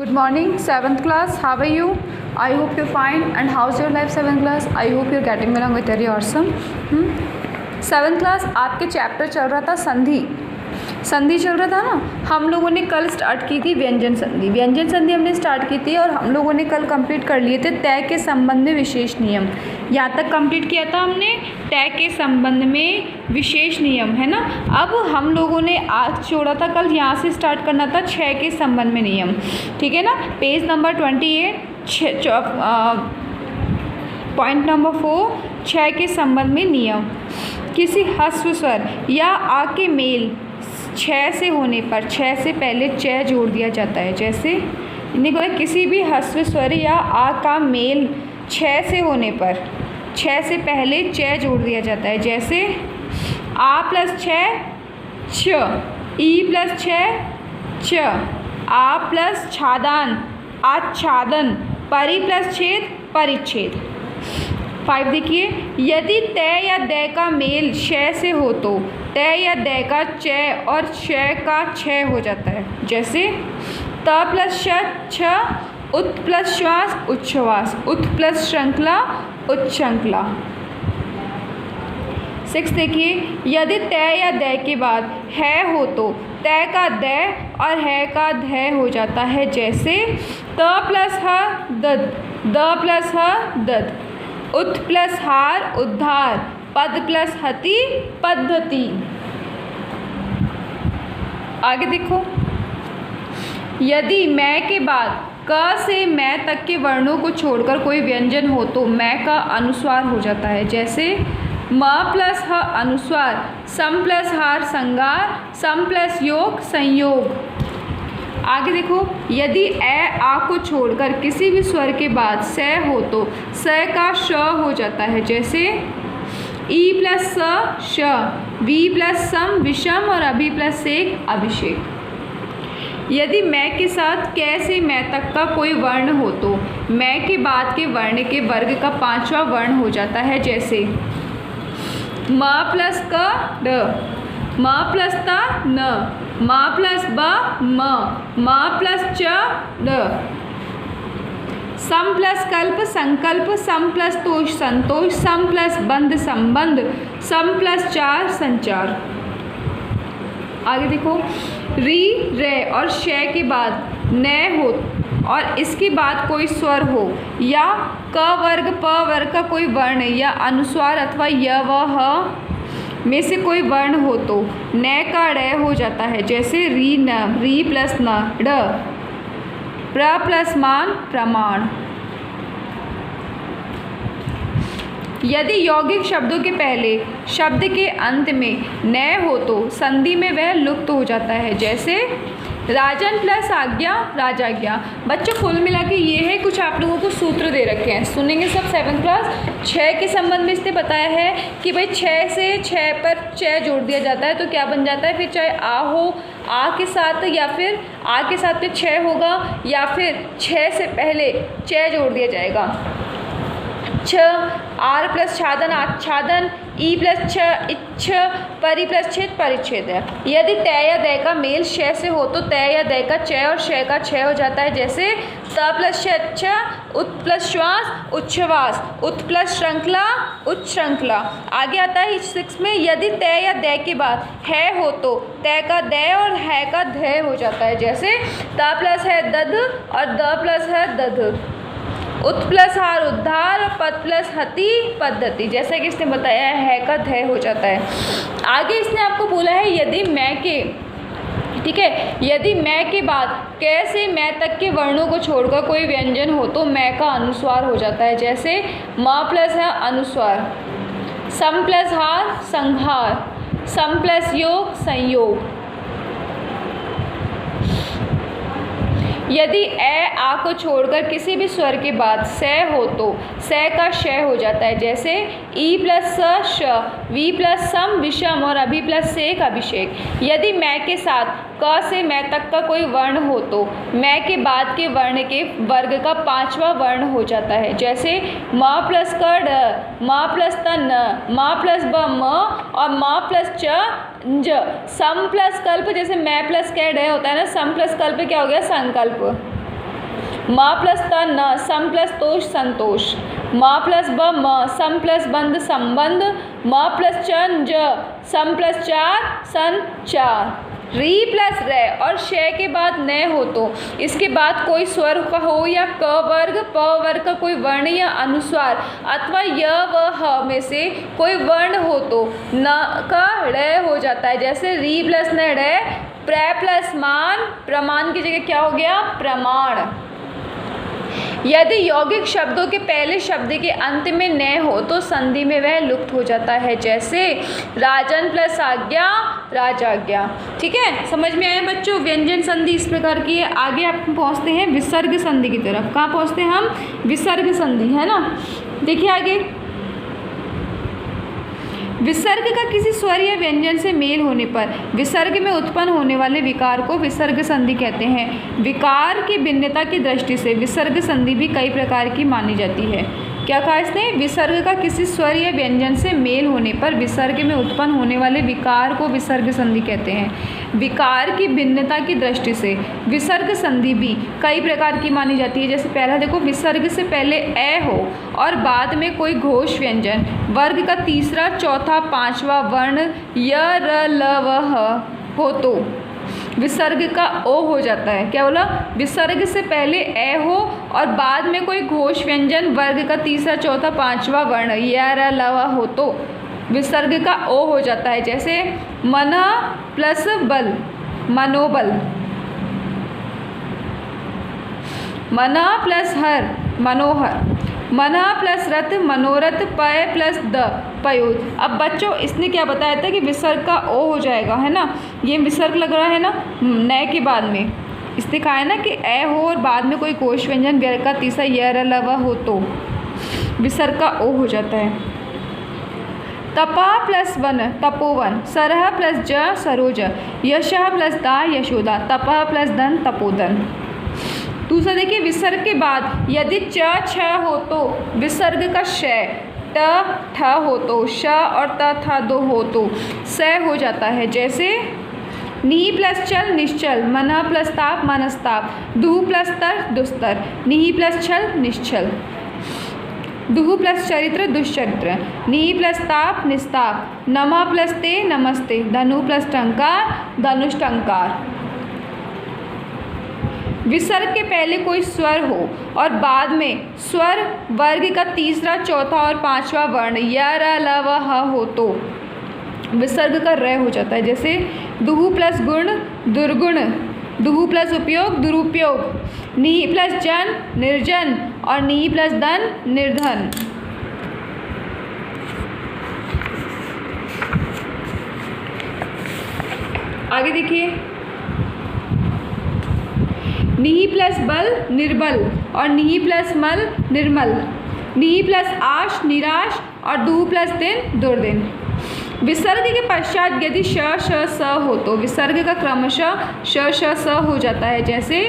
Good morning, 7th class. How are you? I hope you're fine. And how's your life, 7th class? I hope you're getting along with very awesome. 7th class आपके chapter चल रहा था संधि चल रहा था ना। हम लोगों ने कल स्टार्ट की थी व्यंजन संधि हमने स्टार्ट की थी और हम लोगों ने कल कंप्लीट कर लिए थे तय के संबंध में विशेष नियम। यहाँ तक कंप्लीट किया था हमने तय के संबंध में विशेष नियम, है ना। अब हम लोगों ने आज छोड़ा था कल, यहाँ से स्टार्ट करना था क्षय के संबंध में नियम, ठीक है ना। पेज नंबर 28 पॉइंट नंबर 4 क्षय के संबंध में नियम। किसी ह्रस्व स्वर या आ के मेल क्षय से होने पर क्षय से पहले च जोड़ दिया जाता है। जैसे देखो, किसी भी ह्रस्व स्वर या आ का मेल क्षय से होने पर क्षय से पहले च जोड़ दिया जाता है। जैसे आ प्लस छ ई प्लस छ आ प्लस छादान आच्छादन, परि प्लस छेद परिच्छेद। 5 देखिए, यदि तय या दय का मेल क्षय से हो तो तय या दय का च और क्षय का क्षय हो जाता है। जैसे त प्लस छ उत प्लस श्वास उच्छ्वास, उत प्लस श्रृंखला उच्छृंखला। 6 देखिए, यदि तय या दय के बाद है हो तो तय का दय और है का धय हो जाता है। जैसे त प्लस ह दद, द प्लस ह दद, उत प्लस हार उद्धार, पद प्लस हति पद्धति। आगे देखो, यदि मैं के बाद क से मैं तक के वर्णों को छोड़कर कोई व्यंजन हो तो मैं का अनुस्वार हो जाता है। जैसे म प्लस ह अनुस्वार, सम प्लस हार संगार, सम प्लस योग संयोग। आगे देखो, यदि ए आ को छोड़कर किसी भी स्वर के बाद स हो तो स का श हो जाता है। जैसे ई प्लस स श, वी प्लस सम विषम और अभि प्लस सेक अभिषेक। यदि मैं के साथ कै से मैं तक का कोई वर्ण हो तो मैं के बाद के वर्ण के वर्ग का 5वां वर्ण हो जाता है। जैसे म प्लस क ड, म प्लस ता न, म प्लस ब म प्लस च ड, सम प्लस कल्प संकल्प, सम प्लस तोष संतोष, सम प्लस बंध संबंध, सम प्लस चार संचार। आगे देखो, री रे और शय के बाद न हो और इसके बाद कोई स्वर हो या क वर्ग प वर्ग का कोई वर्ण या अनुस्वार अथवा य व ह में से कोई वर्ण हो तो न का ड़ हो जाता है। जैसे री न, री प्लस न ड, प्र प्लस मान प्रमाण। यदि यौगिक शब्दों के पहले शब्द के अंत में न हो तो संधि में वह लुप्त हो जाता है। जैसे राजन प्लस आज्ञा राजाज्ञा। बच्चों कुल मिला के ये है, कुछ आप लोगों को सूत्र दे रखे हैं, सुनेंगे सब 7th क्लास। क्षय के संबंध में इसने बताया है कि भाई क्षय से क्षय पर च जोड़ दिया जाता है तो क्या बन जाता है, फिर चाहे आ हो आ के साथ या फिर आ के साथ में क्षय होगा या फिर क्षय से पहले च जोड़ दिया जाएगा। छ आर प्लस छादन आच्छादन, ई प्लस छ इच्छ, परि प्लस छेद परिच्छेद है। यदि तय या दय का मेल क्षय से हो तो तय या दय का च और क्षय का क्षय हो जाता है। जैसे त प्लस छ उत प्लस श्वास उच्छ्वास, उत प्लस श्रृंखला उच्छृंखला। आगे आता है 6 में, यदि तय या दय के बाद है हो तो तय का दय और है का धय हो जाता है। जैसे त प्लस है दध और द प्लस है दध, उत प्लस हार उद्धार, पद प्लस हति पद्धति। जैसा कि इसने बताया है का धय हो जाता है। आगे इसने आपको बोला है यदि मैं के, ठीक है, यदि मैं के बाद कै से मैं तक के वर्णों को छोड़कर कोई व्यंजन हो तो मैं का अनुस्वार हो जाता है। जैसे म प्लस है अनुस्वार, सम प्लस हार संहार, सम प्लस योग संयोग। यदि ए आ को छोड़कर किसी भी स्वर के बाद स हो तो स का क्षय हो जाता है। जैसे ई प्लस स श, वी प्लस सम विषम और अभि प्लस सेक अभिषेक। यदि मैं के साथ क से मैं तक का कोई वर्ण हो तो मैं के बाद के वर्ण के वर्ग का 5वां वर्ण हो जाता है। जैसे म प्लस क ड, म प्लस त न, म प्लस ब म और म प्लस च ज। सम प्लस कल्प, जैसे मैं प्लस कै ड होता है ना, सम प्लस कल्प क्या हो गया, संकल्प। मा प्लस त न, सम प्लस तोष संतोष, मा प्लस ब म, सम प्लस बंद संबंध, म प्लस चन ज, सम प्लस चार संचार। री प्लस रे और शय के बाद न हो तो इसके बाद कोई स्वर का हो या क वर्ग प वर्ग का कोई वर्ण या अनुस्वार अथवा य व ह में से कोई वर्ण हो तो न का ड़ हो जाता है। जैसे री प्लस न ड़, प्र प्लस मान, प्रमाण की जगह क्या हो गया प्रमाण। यदि यौगिक शब्दों के पहले शब्द के अंत में न हो तो संधि में वह लुप्त हो जाता है। जैसे राजन प्लस आज्ञा राजाज्ञा। ठीक है, समझ में आया बच्चों। व्यंजन संधि इस प्रकार की है। आगे आप पहुंचते हैं विसर्ग संधि की तरफ। कहाँ पहुंचते हैं हम? विसर्ग संधि, है ना। देखिए आगे, विसर्ग का किसी स्वर या व्यंजन से मेल होने पर विसर्ग में उत्पन्न होने वाले विकार को विसर्ग संधि कहते हैं। विकार की भिन्नता की दृष्टि से विसर्ग संधि भी कई प्रकार की मानी जाती है। क्या कहा इसने? विसर्ग का किसी स्वर या व्यंजन से मेल होने पर विसर्ग में उत्पन्न होने वाले विकार को विसर्ग संधि कहते हैं। विकार की भिन्नता की दृष्टि से विसर्ग संधि भी कई प्रकार की मानी जाती है। जैसे पहला देखो, विसर्ग से पहले ए हो और बाद में कोई घोष व्यंजन, वर्ग का तीसरा चौथा पांचवा वर्ण य र ल व ह हो तो विसर्ग का ओ हो जाता है। क्या बोला? विसर्ग से पहले ए हो और बाद में कोई घोष व्यंजन, वर्ग का तीसरा चौथा पांचवा वर्ण य र ल व हो तो विसर्ग का ओ हो जाता है। जैसे मन प्लस बल मनोबल, मना प्लस हर मनोहर, मना प्लस रथ मनोरथ, पय प्लस द पयोद। अब बच्चों इसने क्या बताया था कि विसर्ग का ओ हो जाएगा, है ना। ये विसर्ग लग रहा है ना न के बाद में। इसने कहा है ना कि ए हो और बाद में कोई कोश व्यंजन, वर्ग का तीसरा य र ल व हो तो विसर्ग का ओ हो जाता है। तपा प्लस वन तपोवन, सरह प्लस ज सरोज, यशः प्लस दा यशोदा, तपह प्लस धन तपोधन। दूसरा देखिए, विसर्ग के बाद यदि च छ हो तो विसर्ग का शय, ट ठ हो तो श और त थ दो हो तो स हो जाता है। जैसे नी प्लस चल निश्चल, मना प्लस ताप मनस्ताप, दुह प्लस तर दुस्तर, निही प्लस छल निश्चल, दुह प्लस चरित्र दुश्चरित्र, नी प्लस ताप निस्ताप, नमा प्लस ते नमस्ते, धनु प्लस टंकार धनुष्टंकार। विसर्ग के पहले कोई स्वर हो और बाद में स्वर, वर्ग का तीसरा चौथा और पांचवा वर्ण य र ल व ह हो तो विसर्ग का र हो जाता है। जैसे दुहु प्लस गुण दुर्गुण, दुहु प्लस उपयोग दुरुपयोग, निहि प्लस जन निर्जन और निहि प्लस धन निर्धन। आगे देखिए, निहि प्लस बल निर्बल और निहि प्लस मल निर्मल, निहि प्लस आश निराश और दुह प्लस दिन दुर्दिन। विसर्ग के पश्चात यदि श श स हो तो विसर्ग का क्रमशः श श स हो जाता है। जैसे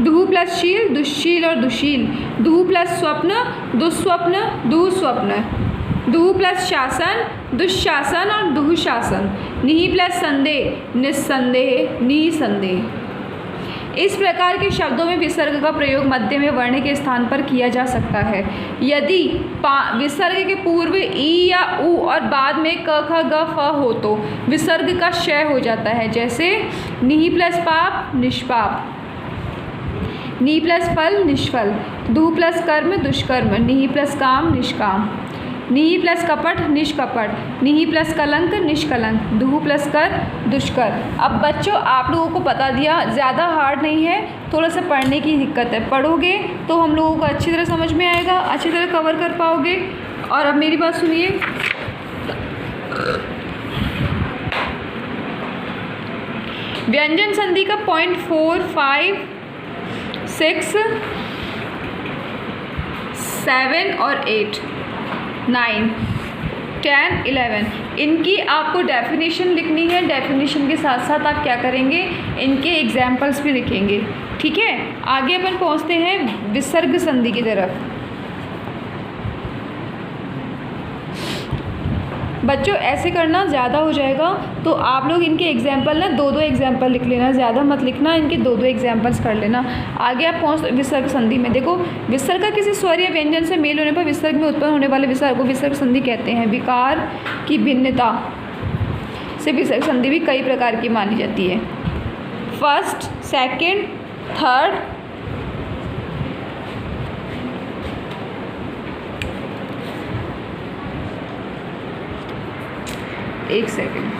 दुह प्लस शील दुश्शील और दुशील, दुह प्लस स्वप्न दुस्वप्न दुस्वप्न, दुह प्लस शासन दुशासन और दुशासन, निहि प्लस संदेह निस्संदेह निसंदेह। इस प्रकार के शब्दों में विसर्ग का प्रयोग मध्य में वर्ण के स्थान पर किया जा सकता है। यदि विसर्ग के पूर्व ई या उ और बाद में क ख ग फ हो तो विसर्ग का क्षय हो जाता है। जैसे निहि प्लस पाप निष्पाप, नि प्लस फल निष्फल, दुह प्लस कर्म दुष्कर्म, निहि प्लस काम निष्काम, निहि प्लस कपट निष्कपट, निहि प्लस कलंक निष्कलंक, दुह प्लस कर दुष्कर। अब बच्चों आप लोगों को बता दिया, ज़्यादा हार्ड नहीं है, थोड़ा सा पढ़ने की दिक्कत है। पढ़ोगे तो हम लोगों को अच्छी तरह समझ में आएगा, अच्छी तरह कवर कर पाओगे। और अब मेरी बात सुनिए, व्यंजन संधि का पॉइंट 4, 5, 6, 7 और 8, 9, 10, 11 इनकी आपको डेफिनेशन लिखनी है। डेफिनेशन के साथ साथ आप क्या करेंगे, इनके एग्जाम्पल्स भी लिखेंगे। ठीक है, आगे अपन पहुंचते हैं विसर्ग संधि की तरफ। बच्चों ऐसे करना ज़्यादा हो जाएगा, तो आप लोग इनके एग्जाम्पल ना 2-2 एग्जाम्पल लिख लेना, ज़्यादा मत लिखना, इनके 2-2 एग्जाम्पल्स कर लेना। आगे आप पहुँच विसर्ग संधि में। देखो, विसर्ग का किसी स्वर या व्यंजन से मेल होने पर विसर्ग में उत्पन्न होने वाले विसर्ग को विसर्ग संधि कहते हैं। विकार की भिन्नता से विसर्ग संधि भी कई प्रकार की मानी जाती है। फर्स्ट, सेकेंड, थर्ड, एक सेकेंड,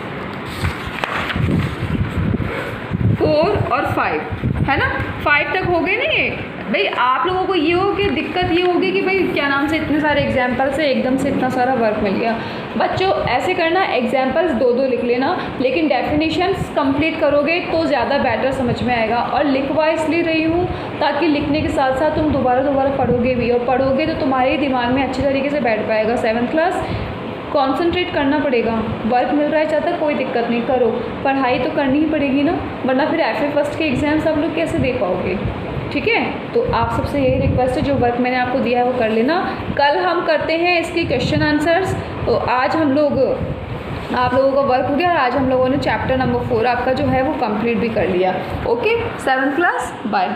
4 और 5 है ना। 5 तक हो गए ना ये भाई। आप लोगों को ये हो कि दिक्कत ये होगी कि भाई क्या नाम से इतने सारे एग्जाम्पल से एकदम से इतना सारा वर्क मिल गया। बच्चों ऐसे करना, एग्जाम्पल्स 2-2 लिख लेना, लेकिन डेफिनेशंस कंप्लीट करोगे तो ज़्यादा बेटर समझ में आएगा। और लिखवा इसलिए रही हूँ ताकि लिखने के साथ साथ तुम दोबारा पढ़ोगे भी, और पढ़ोगे तो तुम्हारे दिमाग में अच्छी तरीके से बैठ पाएगा। 7th क्लास कॉन्सेंट्रेट करना पड़ेगा। वर्क मिल रहा है चाहता, कोई दिक्कत नहीं, करो, पढ़ाई तो करनी ही पड़ेगी ना, वरना फिर FA फर्स्ट के एग्ज़ाम्स आप लोग कैसे दे पाओगे। ठीक है, तो आप सबसे यही रिक्वेस्ट है, जो वर्क मैंने आपको दिया है वो कर लेना। कल हम करते हैं इसके क्वेश्चन आंसर्स। तो आज हम लोग, आप लोगों का वर्क हो गया, और आज हम लोगों ने चैप्टर नंबर 4 आपका जो है वो कंप्लीट भी कर लिया। Okay 7th class, bye.